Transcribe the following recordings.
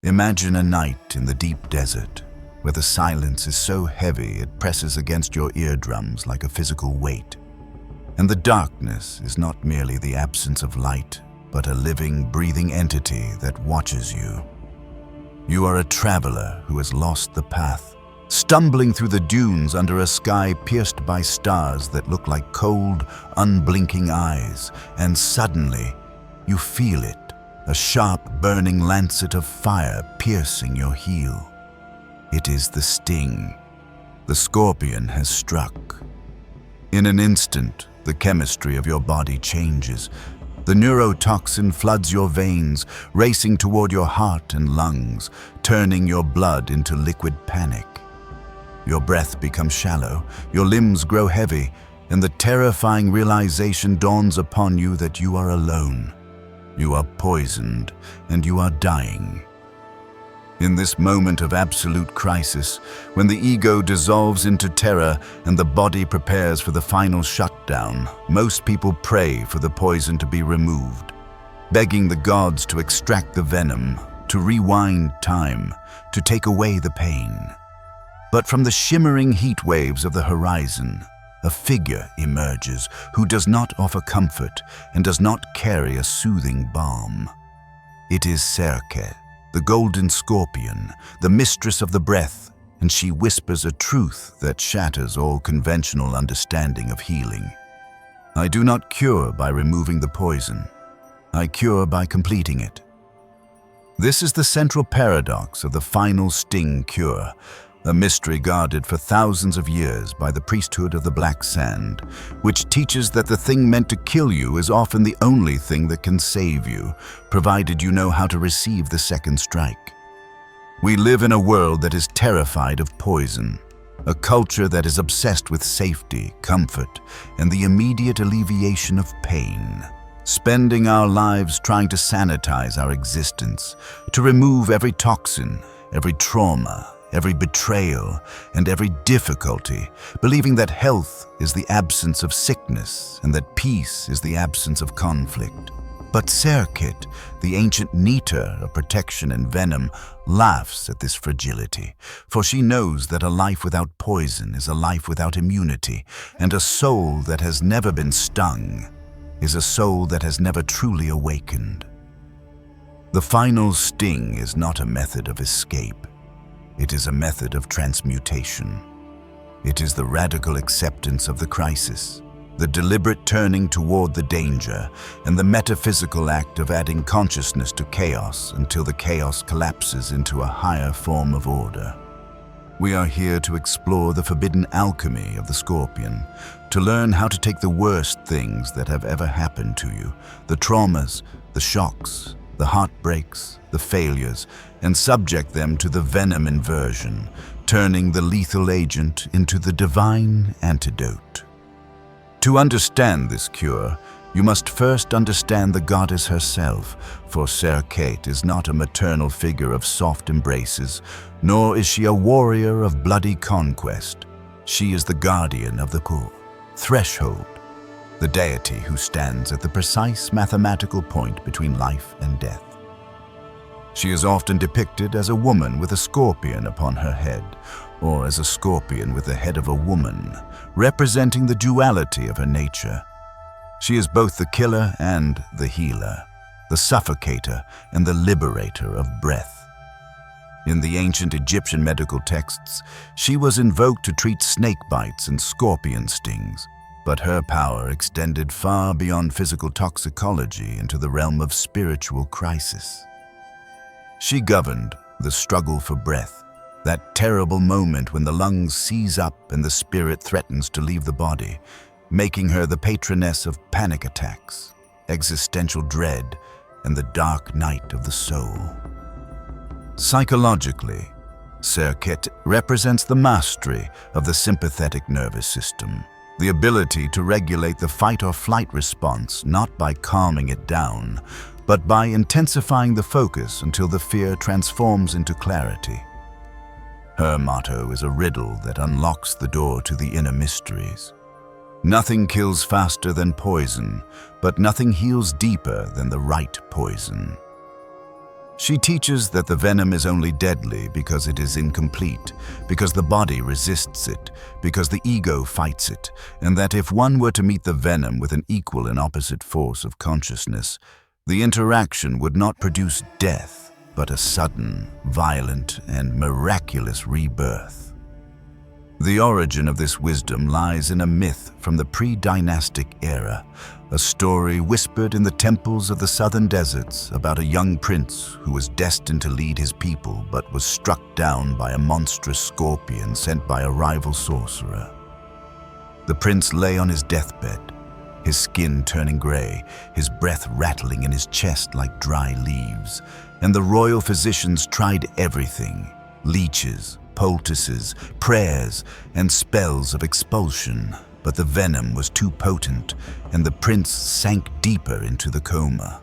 Imagine a night in the deep desert, where the silence is so heavy it presses against your eardrums like a physical weight. And the darkness is not merely the absence of light, but a living, breathing entity that watches you. You are a traveler who has lost the path, stumbling through the dunes under a sky pierced by stars that look like cold, unblinking eyes, and suddenly you feel it, a sharp, burning lancet of fire piercing your heel. It is the sting. The scorpion has struck. In an instant, the chemistry of your body changes. The neurotoxin floods your veins, racing toward your heart and lungs, turning your blood into liquid panic. Your breath becomes shallow, your limbs grow heavy, and the terrifying realization dawns upon you that you are alone. You are poisoned, and you are dying. In this moment of absolute crisis, when the ego dissolves into terror and the body prepares for the final shutdown, most people pray for the poison to be removed, begging the gods to extract the venom, to rewind time, to take away the pain. But from the shimmering heat waves of the horizon, a figure emerges who does not offer comfort and does not carry a soothing balm. It is Serket, the golden scorpion, the mistress of the breath, and she whispers a truth that shatters all conventional understanding of healing. I do not cure by removing the poison. I cure by completing it. This is the central paradox of the final sting cure, a mystery guarded for thousands of years by the priesthood of the Black Sand, which teaches that the thing meant to kill you is often the only thing that can save you, provided you know how to receive the second strike. We live in a world that is terrified of poison, a culture that is obsessed with safety, comfort, and the immediate alleviation of pain, spending our lives trying to sanitize our existence, to remove every toxin, every trauma, every betrayal, and every difficulty, believing that health is the absence of sickness and that peace is the absence of conflict. But Serket, the ancient neater of protection and venom, laughs at this fragility, for she knows that a life without poison is a life without immunity, and a soul that has never been stung is a soul that has never truly awakened. The final sting is not a method of escape. It is a method of transmutation. It is the radical acceptance of the crisis, the deliberate turning toward the danger, and the metaphysical act of adding consciousness to chaos until the chaos collapses into a higher form of order. We are here to explore the forbidden alchemy of the scorpion, to learn how to take the worst things that have ever happened to you, the traumas, the shocks, the heartbreaks, the failures, and subject them to the Venom Inversion, turning the lethal agent into the divine antidote. To understand this cure, you must first understand the goddess herself, for Serket is not a maternal figure of soft embraces, nor is she a warrior of bloody conquest. She is the guardian of the core, threshold, the deity who stands at the precise mathematical point between life and death. She is often depicted as a woman with a scorpion upon her head, or as a scorpion with the head of a woman, representing the duality of her nature. She is both the killer and the healer, the suffocator and the liberator of breath. In the ancient Egyptian medical texts, she was invoked to treat snake bites and scorpion stings, but her power extended far beyond physical toxicology into the realm of spiritual crisis. She governed the struggle for breath, that terrible moment when the lungs seize up and the spirit threatens to leave the body, making her the patroness of panic attacks, existential dread, and the dark night of the soul. Psychologically, Serket represents the mastery of the sympathetic nervous system, the ability to regulate the fight-or-flight response not by calming it down, but by intensifying the focus until the fear transforms into clarity. Her motto is a riddle that unlocks the door to the inner mysteries. Nothing kills faster than poison, but nothing heals deeper than the right poison. She teaches that the venom is only deadly because it is incomplete, because the body resists it, because the ego fights it, and that if one were to meet the venom with an equal and opposite force of consciousness, the interaction would not produce death, but a sudden, violent, and miraculous rebirth. The origin of this wisdom lies in a myth from the pre-dynastic era, a story whispered in the temples of the southern deserts about a young prince who was destined to lead his people but was struck down by a monstrous scorpion sent by a rival sorcerer. The prince lay on his deathbed, his skin turning gray, his breath rattling in his chest like dry leaves, and the royal physicians tried everything: leeches, poultices, prayers, and spells of expulsion, but the venom was too potent, and the prince sank deeper into the coma.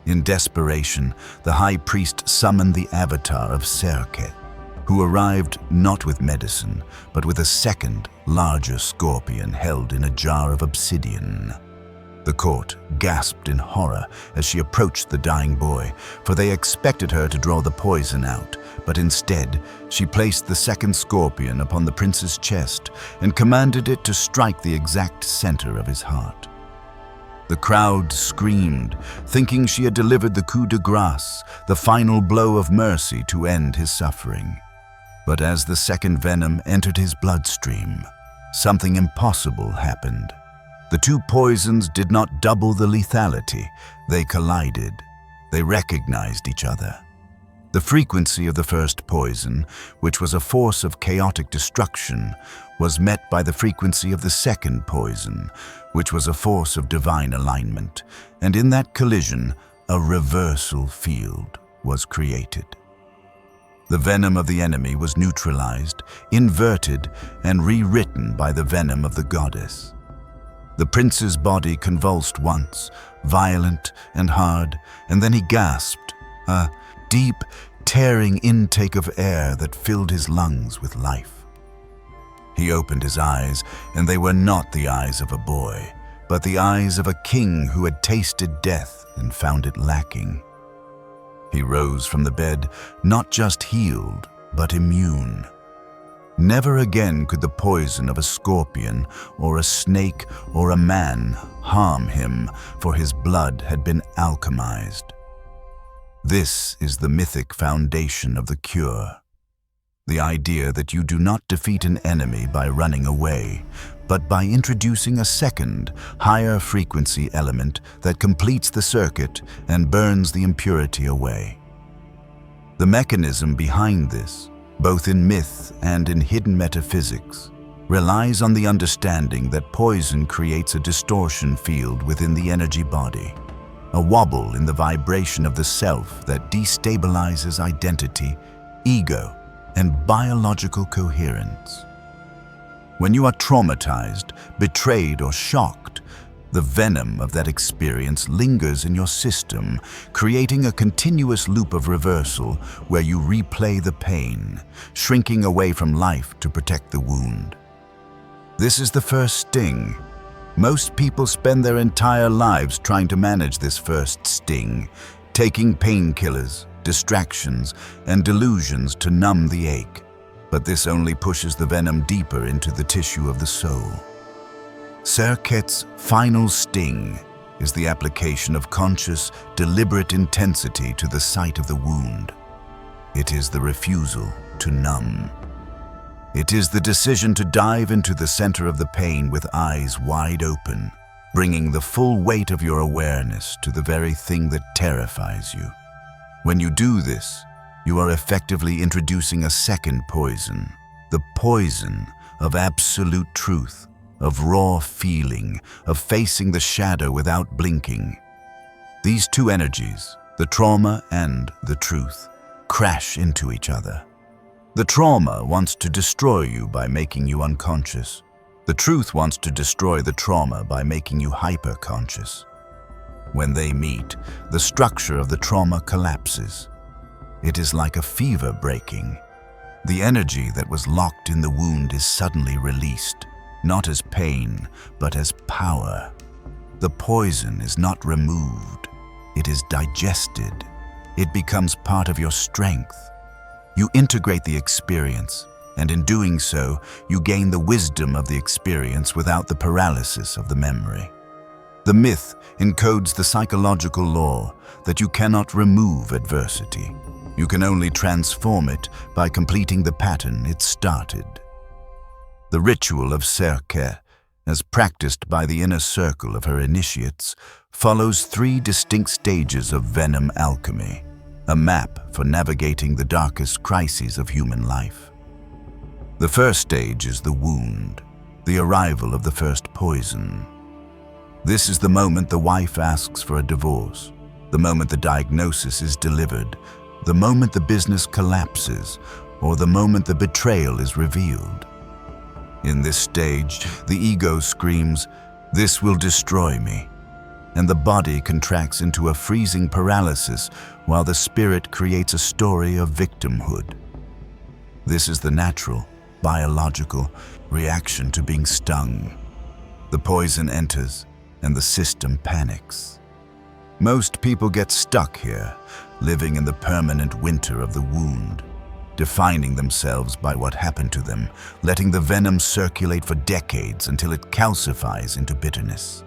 In desperation, the high priest summoned the avatar of Serket, who arrived not with medicine, but with a second, larger scorpion held in a jar of obsidian. The court gasped in horror as she approached the dying boy, for they expected her to draw the poison out, but instead she placed the second scorpion upon the prince's chest and commanded it to strike the exact center of his heart. The crowd screamed, thinking she had delivered the coup de grace, the final blow of mercy to end his suffering. But as the second venom entered his bloodstream, something impossible happened. The two poisons did not double the lethality. They collided. They recognized each other. The frequency of the first poison, which was a force of chaotic destruction, was met by the frequency of the second poison, which was a force of divine alignment, and in that collision, a reversal field was created. The venom of the enemy was neutralized, inverted, and rewritten by the venom of the goddess. The prince's body convulsed once, violent and hard, and then he gasped, a deep, tearing intake of air that filled his lungs with life. He opened his eyes, and they were not the eyes of a boy, but the eyes of a king who had tasted death and found it lacking. He rose from the bed, not just healed, but immune. Never again could the poison of a scorpion or a snake or a man harm him, for his blood had been alchemized. This is the mythic foundation of the cure. The idea that you do not defeat an enemy by running away, but by introducing a second, higher frequency element that completes the circuit and burns the impurity away. The mechanism behind this, both in myth and in hidden metaphysics, relies on the understanding that poison creates a distortion field within the energy body, a wobble in the vibration of the self that destabilizes identity, ego, and biological coherence. When you are traumatized, betrayed, or shocked, the venom of that experience lingers in your system, creating a continuous loop of reversal where you replay the pain, shrinking away from life to protect the wound. This is the first sting. Most people spend their entire lives trying to manage this first sting, taking painkillers, distractions, and delusions to numb the ache. But this only pushes the venom deeper into the tissue of the soul. Serket's final sting is the application of conscious, deliberate intensity to the site of the wound. It is the refusal to numb. It is the decision to dive into the center of the pain with eyes wide open, bringing the full weight of your awareness to the very thing that terrifies you. When you do this, you are effectively introducing a second poison, the poison of absolute truth, of raw feeling, of facing the shadow without blinking. These two energies, the trauma and the truth, crash into each other. The trauma wants to destroy you by making you unconscious. The truth wants to destroy the trauma by making you hyper-conscious. When they meet, the structure of the trauma collapses. It is like a fever breaking. The energy that was locked in the wound is suddenly released, not as pain, but as power. The poison is not removed, it is digested. it becomes part of your strength. You integrate the experience, and in doing so, you gain the wisdom of the experience without the paralysis of the memory. The myth encodes the psychological law that you cannot remove adversity. You can only transform it by completing the pattern it started. The ritual of Serket, as practiced by the inner circle of her initiates, follows 3 distinct stages of Venom alchemy, a map for navigating the darkest crises of human life. The first stage is the wound, the arrival of the first poison. This is the moment the wife asks for a divorce, the moment the diagnosis is delivered, the moment the business collapses, or the moment the betrayal is revealed. In this stage, the ego screams, "This will destroy me," and the body contracts into a freezing paralysis while the spirit creates a story of victimhood. This is the natural, biological reaction to being stung. The poison enters, and the system panics. Most people get stuck here, living in the permanent winter of the wound, defining themselves by what happened to them, letting the venom circulate for decades until it calcifies into bitterness.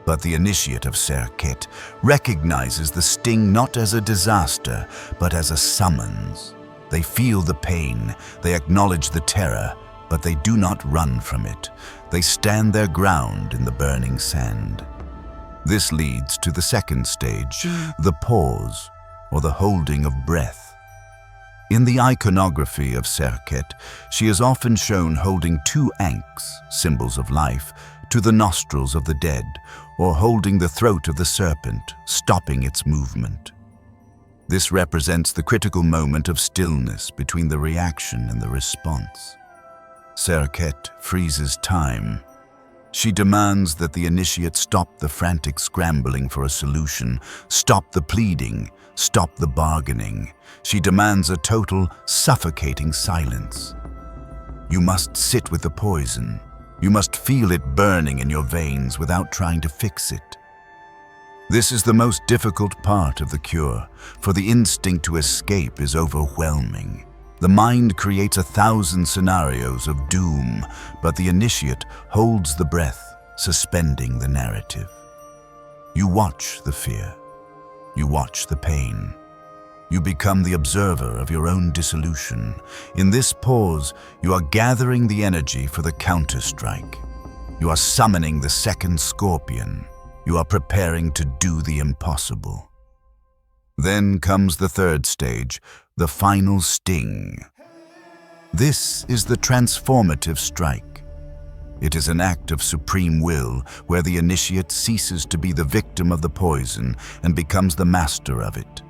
But the initiate of Serket recognizes the sting not as a disaster, but as a summons. They feel the pain, they acknowledge the terror, but they do not run from it. They stand their ground in the burning sand. This leads to the second stage, the pause, or the holding of breath. In the iconography of Serket, she is often shown holding 2 ankhs, symbols of life, to the nostrils of the dead, or holding the throat of the serpent, stopping its movement. This represents the critical moment of stillness between the reaction and the response. Serket freezes time. She demands that the initiate stop the frantic scrambling for a solution, stop the pleading, stop the bargaining. She demands a total, suffocating silence. You must sit with the poison. You must feel it burning in your veins without trying to fix it. This is the most difficult part of the cure, for the instinct to escape is overwhelming. The mind creates 1,000 scenarios of doom, but the initiate holds the breath, suspending the narrative. You watch the fear. You watch the pain. You become the observer of your own dissolution. In this pause, you are gathering the energy for the counter-strike. You are summoning the second scorpion. You are preparing to do the impossible. Then comes the third stage, the final sting. This is the transformative strike. It is an act of supreme will where the initiate ceases to be the victim of the poison and becomes the master of it.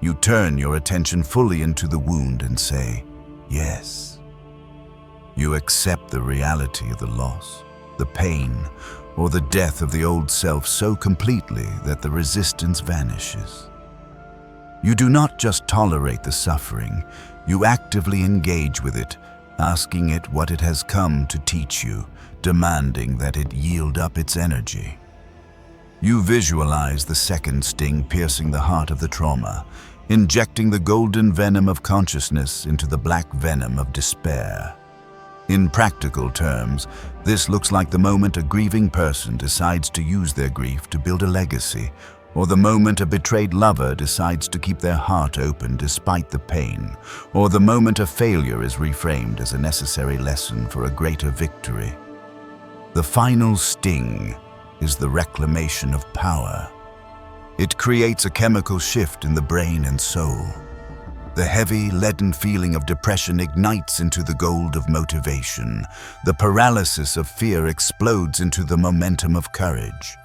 You turn your attention fully into the wound and say, yes. You accept the reality of the loss, the pain, or the death of the old self so completely that the resistance vanishes. You do not just tolerate the suffering, you actively engage with it, asking it what it has come to teach you, demanding that it yield up its energy. You visualize the second sting piercing the heart of the trauma, injecting the golden venom of consciousness into the black venom of despair. In practical terms, this looks like the moment a grieving person decides to use their grief to build a legacy, or the moment a betrayed lover decides to keep their heart open despite the pain, or the moment a failure is reframed as a necessary lesson for a greater victory. The final sting is the reclamation of power. It creates a chemical shift in the brain and soul. The heavy, leaden feeling of depression ignites into the gold of motivation. The paralysis of fear explodes into the momentum of courage.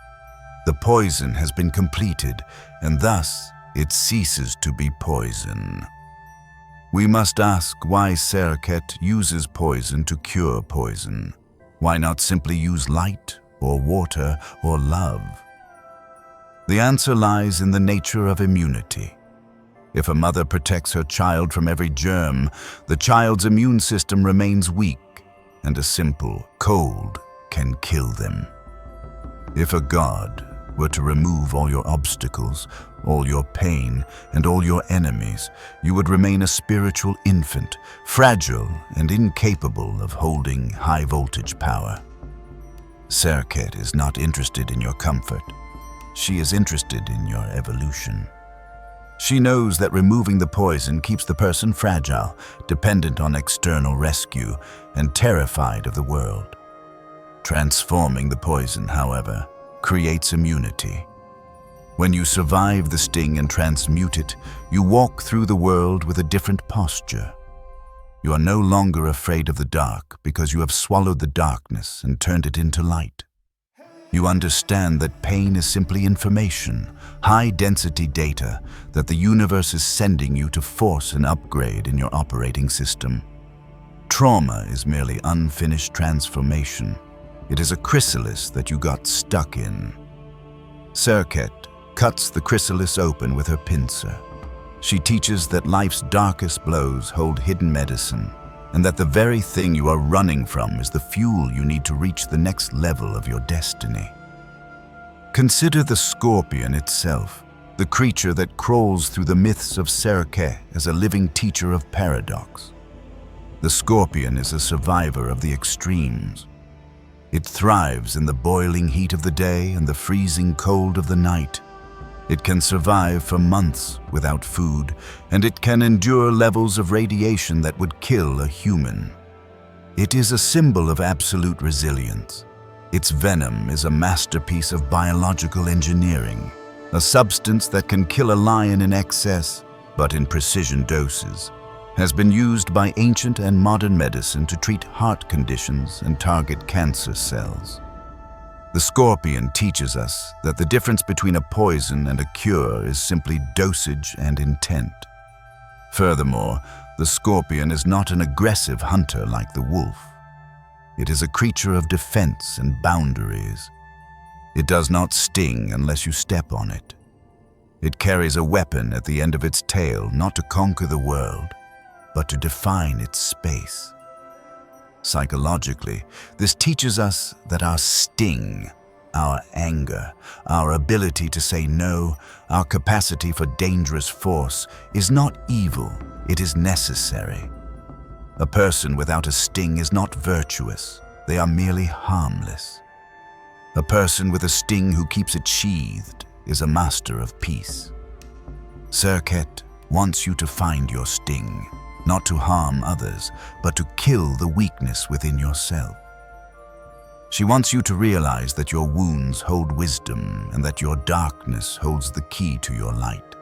The poison has been completed, and thus it ceases to be poison. We must ask why Serket uses poison to cure poison. Why not simply use light, or water, or love? The answer lies in the nature of immunity. If a mother protects her child from every germ, the child's immune system remains weak, and a simple cold can kill them. If a god, were to remove all your obstacles, all your pain, and all your enemies, you would remain a spiritual infant, fragile and incapable of holding high-voltage power. Serket is not interested in your comfort. She is interested in your evolution. She knows that removing the poison keeps the person fragile, dependent on external rescue, and terrified of the world. Transforming the poison, however, creates immunity. When you survive the sting and transmute it, you walk through the world with a different posture. You are no longer afraid of the dark because you have swallowed the darkness and turned it into light. You understand that pain is simply information, high-density data that the universe is sending you to force an upgrade in your operating system. Trauma is merely unfinished transformation. It is a chrysalis that you got stuck in. Serket cuts the chrysalis open with her pincer. She teaches that life's darkest blows hold hidden medicine, and that the very thing you are running from is the fuel you need to reach the next level of your destiny. Consider the scorpion itself, the creature that crawls through the myths of Serket as a living teacher of paradox. The scorpion is a survivor of the extremes. It thrives in the boiling heat of the day and the freezing cold of the night. It can survive for months without food, and it can endure levels of radiation that would kill a human. It is a symbol of absolute resilience. Its venom is a masterpiece of biological engineering, a substance that can kill a lion in excess, but in precision doses, has been used by ancient and modern medicine to treat heart conditions and target cancer cells. The scorpion teaches us that the difference between a poison and a cure is simply dosage and intent. Furthermore, the scorpion is not an aggressive hunter like the wolf. It is a creature of defense and boundaries. It does not sting unless you step on it. It carries a weapon at the end of its tail, not to conquer the world, but to define its space. Psychologically, this teaches us that our sting, our anger, our ability to say no, our capacity for dangerous force is not evil, it is necessary. A person without a sting is not virtuous, they are merely harmless. A person with a sting who keeps it sheathed is a master of peace. Serket wants you to find your sting, not to harm others, but to kill the weakness within yourself. She wants you to realize that your wounds hold wisdom and that your darkness holds the key to your light.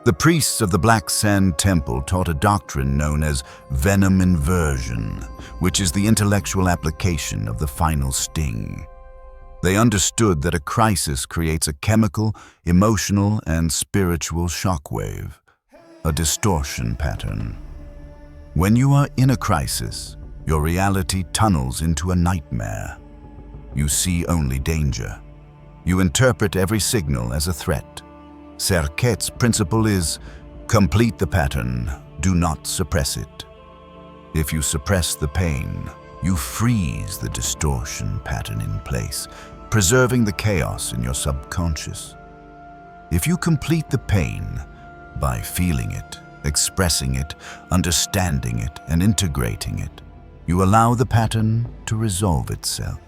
The priests of the Black Sand Temple taught a doctrine known as Venom Inversion, which is the intellectual application of the final sting. They understood that a crisis creates a chemical, emotional, and spiritual shockwave, a distortion pattern. When you are in a crisis, your reality tunnels into a nightmare. You see only danger. You interpret every signal as a threat. Serket's principle is, complete the pattern, do not suppress it. If you suppress the pain, you freeze the distortion pattern in place, preserving the chaos in your subconscious. If you complete the pain by feeling it, expressing it, understanding it, and integrating it, you allow the pattern to resolve itself.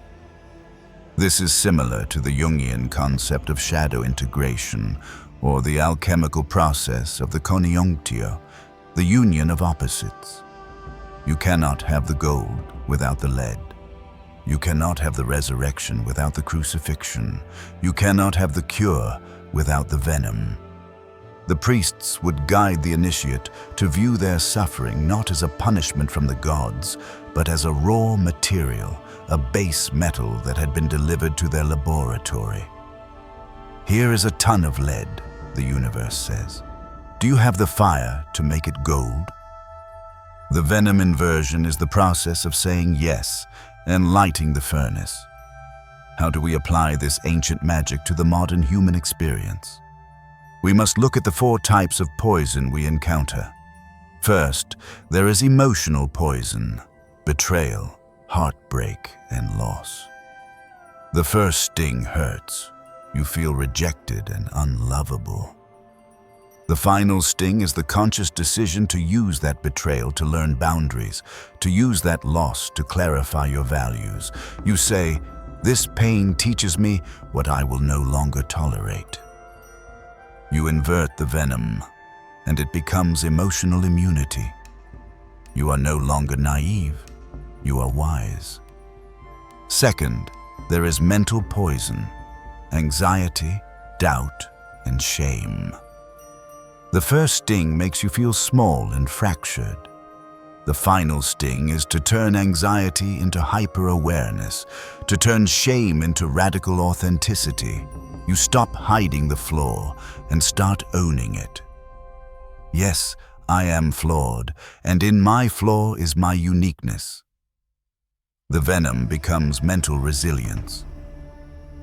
This is similar to the Jungian concept of shadow integration, or the alchemical process of the conjunctio, the union of opposites. You cannot have the gold without the lead. You cannot have the resurrection without the crucifixion. You cannot have the cure without the venom. The priests would guide the initiate to view their suffering not as a punishment from the gods, but as a raw material, a base metal that had been delivered to their laboratory. Here is a ton of lead, the universe says. Do you have the fire to make it gold? The Venom Inversion is the process of saying yes and lighting the furnace. How do we apply this ancient magic to the modern human experience? We must look at the 4 types of poison we encounter. First, there is emotional poison, betrayal, heartbreak, and loss. The first sting hurts. You feel rejected and unlovable. The final sting is the conscious decision to use that betrayal to learn boundaries, to use that loss to clarify your values. You say, "This pain teaches me what I will no longer tolerate." You invert the venom, and it becomes emotional immunity. You are no longer naive, you are wise. Second, there is mental poison, anxiety, doubt, and shame. The first sting makes you feel small and fractured. The final sting is to turn anxiety into hyper-awareness, to turn shame into radical authenticity. You stop hiding the flaw and start owning it. Yes, I am flawed, and in my flaw is my uniqueness. The venom becomes mental resilience.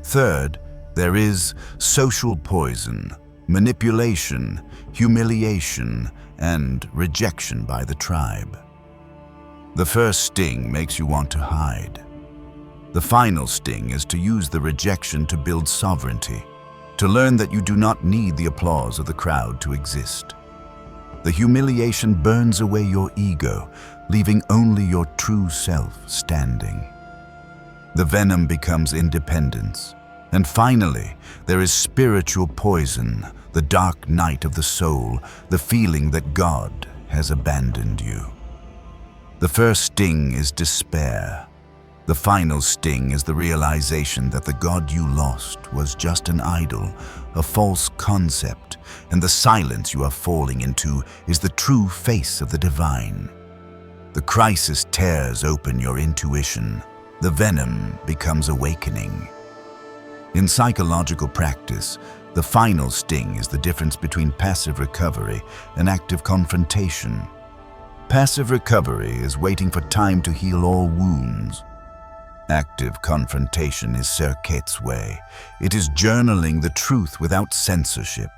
Third, there is social poison, manipulation, humiliation, and rejection by the tribe. The first sting makes you want to hide. The final sting is to use the rejection to build sovereignty, to learn that you do not need the applause of the crowd to exist. The humiliation burns away your ego, leaving only your true self standing. The venom becomes independence. And finally, there is spiritual poison, the dark night of the soul, the feeling that God has abandoned you. The first sting is despair. The final sting is the realization that the God you lost was just an idol, a false concept, and the silence you are falling into is the true face of the divine. The crisis tears open your intuition. The venom becomes awakening. In psychological practice, the final sting is the difference between passive recovery and active confrontation. Passive recovery is waiting for time to heal all wounds. Active confrontation is Serqet's way. It is journaling the truth without censorship,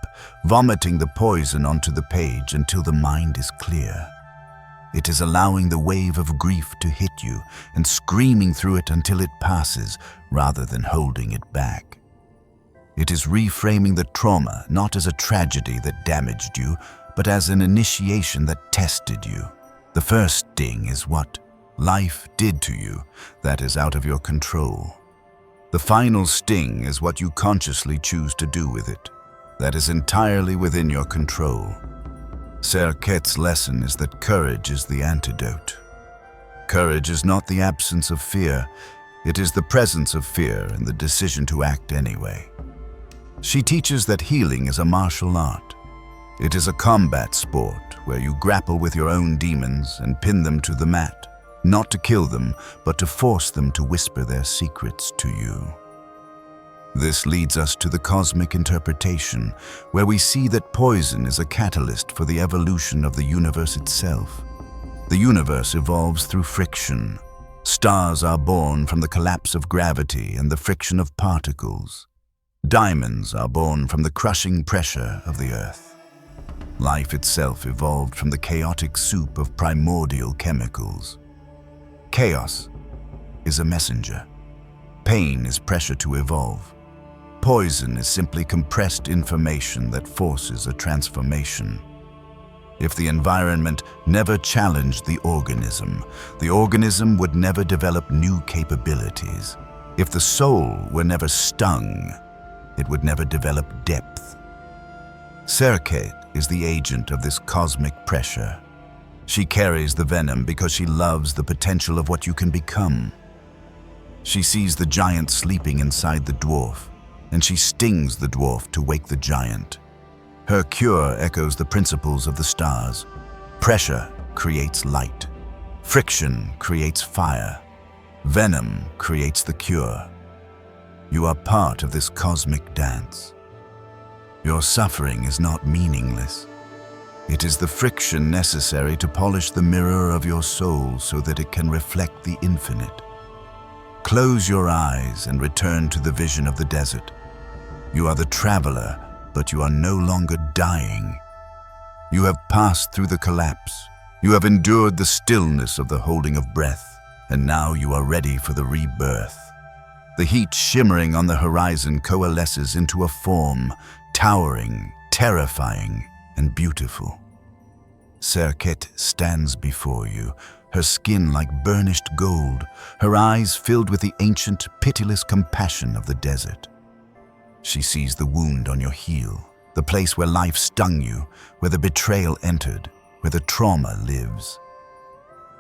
vomiting the poison onto the page until the mind is clear. It is allowing the wave of grief to hit you and screaming through it until it passes, rather than holding it back. It is reframing the trauma not as a tragedy that damaged you, but as an initiation that tested you. The first sting is what life did to you that is out of your control. The final sting is what you consciously choose to do with it, that is entirely within your control. Serqet's lesson is that courage is the antidote. Courage is not the absence of fear, it is the presence of fear and the decision to act anyway. She teaches that healing is a martial art. It is a combat sport where you grapple with your own demons and pin them to the mat, not to kill them, but to force them to whisper their secrets to you. This leads us to the cosmic interpretation, where we see that poison is a catalyst for the evolution of the universe itself. The universe evolves through friction. Stars are born from the collapse of gravity and the friction of particles. Diamonds are born from the crushing pressure of the earth. Life itself evolved from the chaotic soup of primordial chemicals. Chaos is a messenger. Pain is pressure to evolve. Poison is simply compressed information that forces a transformation. If the environment never challenged the organism would never develop new capabilities. If the soul were never stung, it would never develop depth. Serket is the agent of this cosmic pressure. She carries the venom because she loves the potential of what you can become. She sees the giant sleeping inside the dwarf, and she stings the dwarf to wake the giant. Her cure echoes the principles of the stars. Pressure creates light. Friction creates fire. Venom creates the cure. You are part of this cosmic dance. Your suffering is not meaningless. It is the friction necessary to polish the mirror of your soul so that it can reflect the infinite. Close your eyes and return to the vision of the desert. You are the traveler, but you are no longer dying. You have passed through the collapse. You have endured the stillness of the holding of breath, and now you are ready for the rebirth. The heat shimmering on the horizon coalesces into a form, towering, terrifying, and beautiful. Serket stands before you, her skin like burnished gold, her eyes filled with the ancient, pitiless compassion of the desert. She sees the wound on your heel, the place where life stung you, where the betrayal entered, where the trauma lives.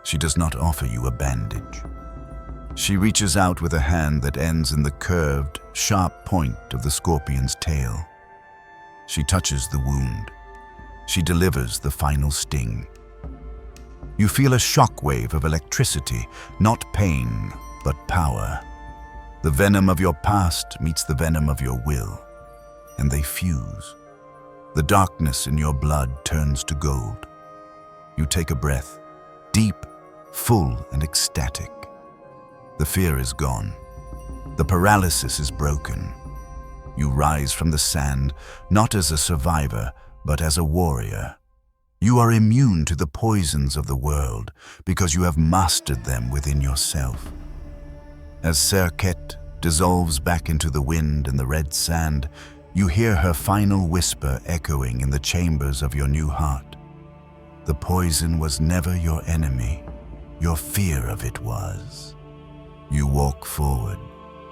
She does not offer you a bandage. She reaches out with a hand that ends in the curved, sharp point of the scorpion's tail. She touches the wound. She delivers the final sting. You feel a shockwave of electricity, not pain, but power. The venom of your past meets the venom of your will, and they fuse. The darkness in your blood turns to gold. You take a breath, deep, full, and ecstatic. The fear is gone. The paralysis is broken. You rise from the sand, not as a survivor, but as a warrior. You are immune to the poisons of the world because you have mastered them within yourself. As Serket dissolves back into the wind and the red sand, you hear her final whisper echoing in the chambers of your new heart. The poison was never your enemy. Your fear of it was. You walk forward,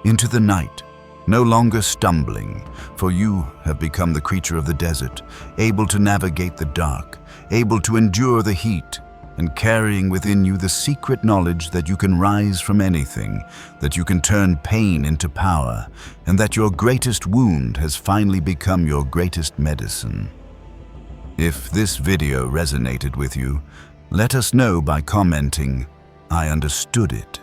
into the night, no longer stumbling, for you have become the creature of the desert, able to navigate the dark, able to endure the heat, and carrying within you the secret knowledge that you can rise from anything, that you can turn pain into power, and that your greatest wound has finally become your greatest medicine. If this video resonated with you, let us know by commenting, "I understood it."